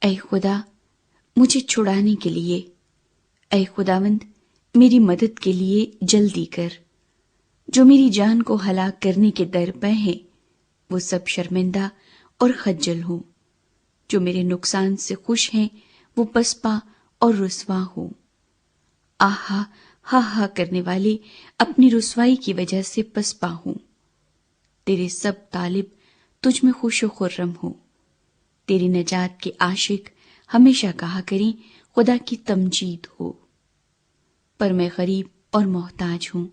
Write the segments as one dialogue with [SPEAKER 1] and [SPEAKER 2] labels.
[SPEAKER 1] اے خدا مجھے چھڑانے کے لیے، اے خداوند میری مدد کے لیے جلدی کر۔ جو میری جان کو ہلاک کرنے کے در پہ ہیں وہ سب شرمندہ اور خجل ہوں، جو میرے نقصان سے خوش ہیں وہ پسپا اور رسوا ہوں۔ آہا ہا ہا کرنے والے اپنی رسوائی کی وجہ سے پسپا ہوں۔ تیرے سب طالب تجھ میں خوش و خرم ہوں، تیری نجات کے عاشق ہمیشہ کہا کریں خدا کی تمجید ہو۔ پر میں غریب اور محتاج ہوں،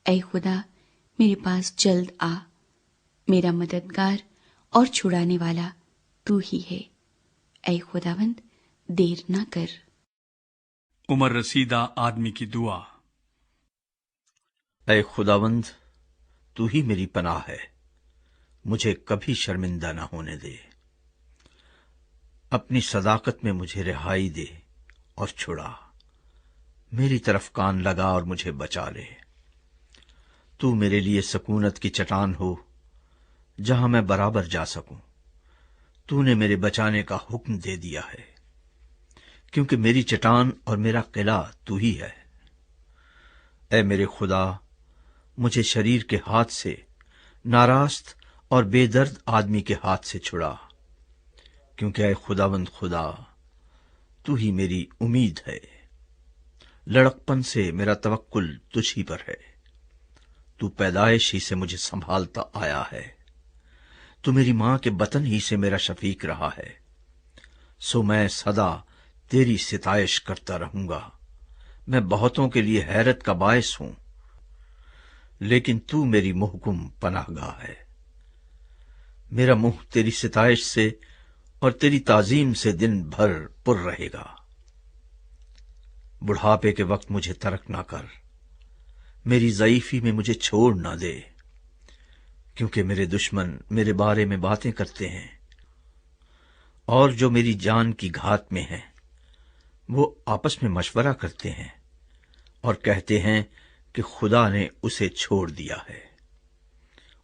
[SPEAKER 1] اے خدا میرے پاس جلد آ، میرا مددگار اور چھڑانے والا تو ہی ہے، اے خداوند دیر نہ کر۔
[SPEAKER 2] عمر رسیدہ آدمی کی دعا۔
[SPEAKER 3] اے خداوند تو ہی میری پناہ ہے، مجھے کبھی شرمندہ نہ ہونے دے۔ اپنی صداقت میں مجھے رہائی دے اور چھڑا، میری طرف کان لگا اور مجھے بچا لے۔ تو میرے لیے سکونت کی چٹان ہو جہاں میں برابر جا سکوں۔ تو نے میرے بچانے کا حکم دے دیا ہے، کیونکہ میری چٹان اور میرا قلعہ تو ہی ہے۔ اے میرے خدا مجھے شریر کے ہاتھ سے، ناراست اور بے درد آدمی کے ہاتھ سے چھڑا، کیونکہ اے خداوند خدا تو ہی میری امید ہے۔ لڑکپن سے میرا توکل تجھ ہی پر ہے۔ تو پیدائش ہی سے مجھے سنبھالتا آیا ہے، تو میری ماں کے بطن ہی سے میرا شفیق رہا ہے۔ سو میں سدا تیری ستائش کرتا رہوں گا، میں بہتوں کے لیے حیرت کا باعث ہوں، لیکن تو میری محکم پناہ گاہ ہے۔ میرا منہ تیری ستائش سے اور تیری تعظیم سے دن بھر پر رہے گا۔ بڑھاپے کے وقت مجھے ترک نہ کر، میری ضعیفی میں مجھے چھوڑ نہ دے، کیونکہ میرے دشمن میرے بارے میں باتیں کرتے ہیں، اور جو میری جان کی گھات میں ہیں وہ آپس میں مشورہ کرتے ہیں اور کہتے ہیں کہ خدا نے اسے چھوڑ دیا ہے۔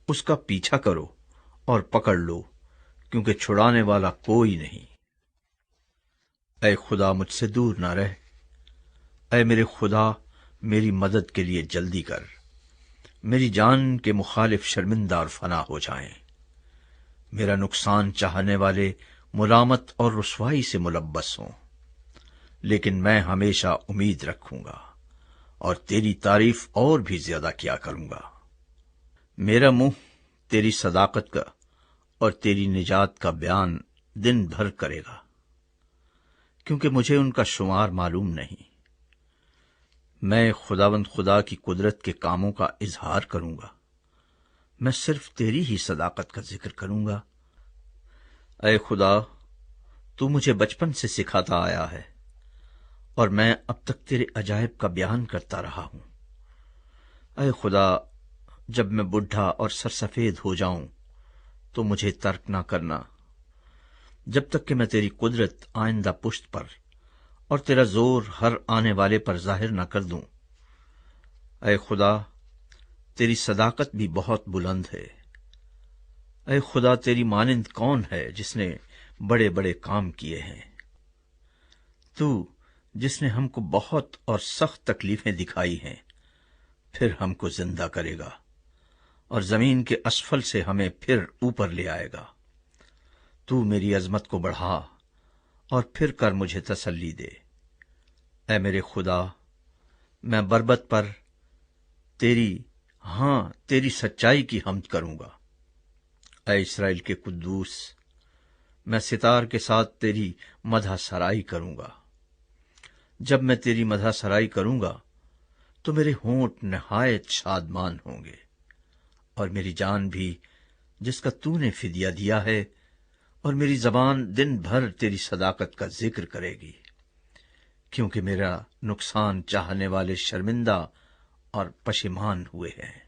[SPEAKER 3] اس کا پیچھا کرو اور پکڑ لو، کیونکہ چھڑانے والا کوئی نہیں۔ اے خدا مجھ سے دور نہ رہ، اے میرے خدا میری مدد کے لیے جلدی کر۔ میری جان کے مخالف شرمندہ اور فنا ہو جائیں، میرا نقصان چاہنے والے ملامت اور رسوائی سے ملبس ہوں، لیکن میں ہمیشہ امید رکھوں گا اور تیری تعریف اور بھی زیادہ کیا کروں گا۔ میرا منہ تیری صداقت کا اور تیری نجات کا بیان دن بھر کرے گا، کیونکہ مجھے ان کا شمار معلوم نہیں۔ میں خداوند خدا کی قدرت کے کاموں کا اظہار کروں گا، میں صرف تیری ہی صداقت کا ذکر کروں گا۔ اے خدا تو مجھے بچپن سے سکھاتا آیا ہے، اور میں اب تک تیرے عجائب کا بیان کرتا رہا ہوں۔ اے خدا جب میں بڈھا اور سرسفید ہو جاؤں تو مجھے ترک نہ کرنا، جب تک کہ میں تیری قدرت آئندہ پشت پر اور تیرا زور ہر آنے والے پر ظاہر نہ کر دوں۔ اے خدا تیری صداقت بھی بہت بلند ہے۔ اے خدا تیری مانند کون ہے جس نے بڑے بڑے کام کیے ہیں؟ تو جس نے ہم کو بہت اور سخت تکلیفیں دکھائی ہیں، پھر ہم کو زندہ کرے گا اور زمین کے اسفل سے ہمیں پھر اوپر لے آئے گا۔ تو میری عظمت کو بڑھا اور پھر کر مجھے تسلی دے۔ اے میرے خدا میں بربط پر تیری سچائی کی حمد کروں گا۔ اے اسرائیل کے قدوس میں ستار کے ساتھ تیری مدح سرائی کروں گا۔ جب میں تیری مدح سرائی کروں گا تو میرے ہونٹ نہایت شادمان ہوں گے، اور میری جان بھی جس کا تو نے فدیہ دیا ہے، اور میری زبان دن بھر تیری صداقت کا ذکر کرے گی، کیونکہ میرا نقصان چاہنے والے شرمندہ اور پشیمان ہوئے ہیں۔